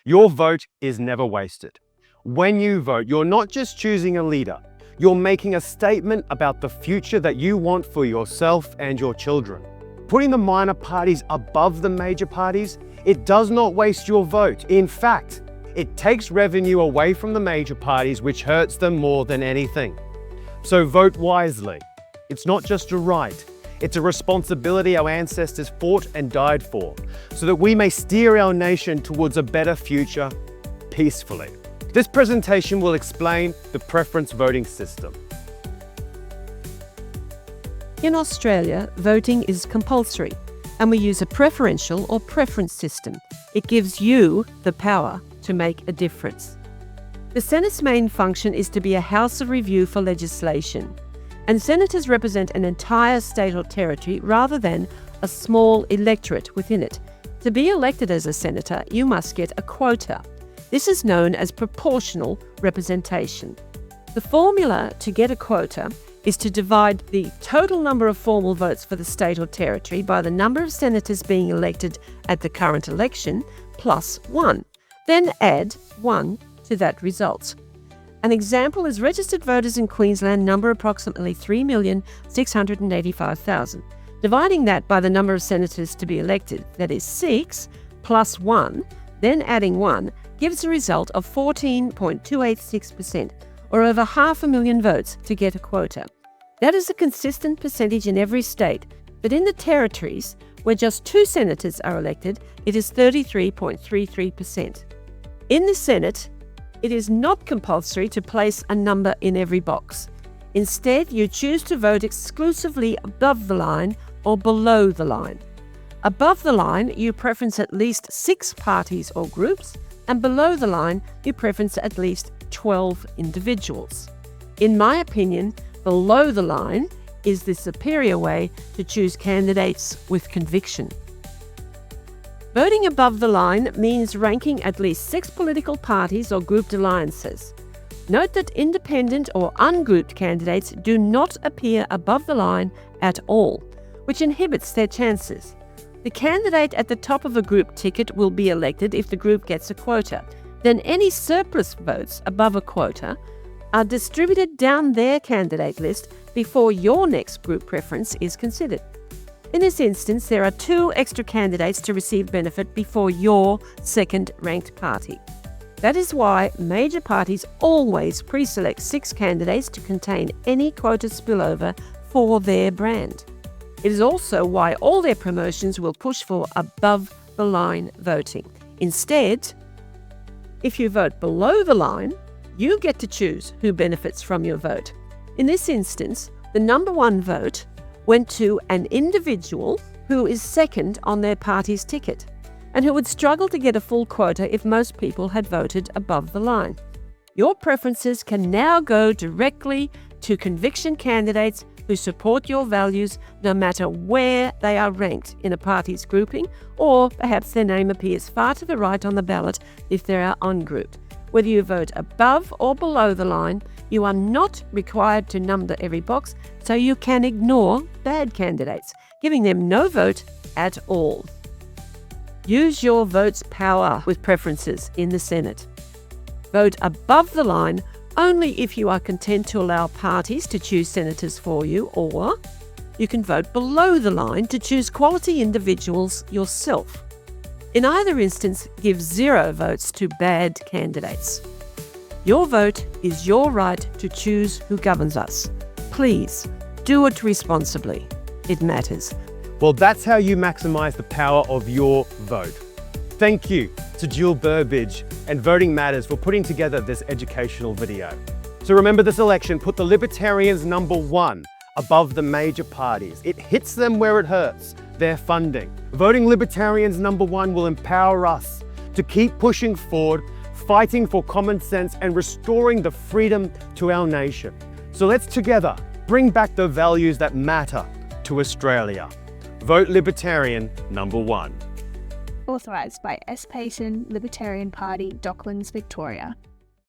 Your vote is never wasted. When you vote, you're not just choosing a leader, you're making a statement about the future that you want for yourself and your children. Putting the minor parties above the major parties, it does not waste your vote. In fact, it takes revenue away from the major parties, which hurts them more than anything. So vote wisely. It's not just a right, it's a responsibility our ancestors fought and died for, so that we may steer our nation towards a better future peacefully. This presentation will explain the preference voting system. In Australia, voting is compulsory, and we use a preferential or preference system. It gives you the power to make a difference. The Senate's main function is to be a house of review for legislation, and senators represent an entire state or territory rather than a small electorate within it. To be elected as a senator, you must get a quota. This is known as proportional representation. The formula to get a quota is to divide the total number of formal votes for the state or territory by the number of senators being elected at the current election plus 1. Then add 1 to that result. An example is registered voters in Queensland number approximately 3,685,000. Dividing that by the number of senators to be elected, that is 6 plus 1, then adding 1, gives a result of 14.286%, or over 500,000 votes to get a quota. That is a consistent percentage in every state, but in the territories, where just 2 senators are elected, it is 33.33%. In the Senate, it is not compulsory to place a number in every box. Instead, you choose to vote exclusively above the line or below the line. Above the line, you preference at least 6 parties or groups, and below the line, you preference at least 12 individuals. In my opinion, below the line is the superior way to choose candidates with conviction. Voting above the line means ranking at least 6 political parties or grouped alliances. Note that independent or ungrouped candidates do not appear above the line at all, which inhibits their chances. The candidate at the top of a group ticket will be elected if the group gets a quota. Then any surplus votes above a quota are distributed down their candidate list before your next group preference is considered. In this instance, there are 2 extra candidates to receive benefit before your second-ranked party. That is why major parties always pre-select 6 candidates to contain any quota spillover for their brand. It is also why all their promotions will push for above-the-line voting. Instead, if you vote below the line, you get to choose who benefits from your vote. In this instance, the number 1 vote went to an individual who is second on their party's ticket, and who would struggle to get a full quota if most people had voted above the line. Your preferences can now go directly to conviction candidates who support your values no matter where they are ranked in a party's grouping, or perhaps their name appears far to the right on the ballot if they are ungrouped. Whether you vote above or below the line, you are not required to number every box, so you can ignore bad candidates, giving them no vote at all. Use your vote's power with preferences in the Senate. Vote above the line only if you are content to allow parties to choose senators for you, or you can vote below the line to choose quality individuals yourself. In either instance, give 0 votes to bad candidates. Your vote is your right to choose who governs us. Please, do it responsibly. It matters. Well, that's how you maximize the power of your vote. Thank you to Jill Burbidge and Voting Matters for putting together this educational video. So remember this election, put the Libertarians number 1 above the major parties. It hits them where it hurts, their funding. Voting Libertarians number 1 will empower us to keep pushing forward, fighting for common sense and restoring the freedom to our nation. So let's together bring back the values that matter to Australia. Vote Libertarian number 1. Authorised by S. Payton, Libertarian Party, Docklands, Victoria.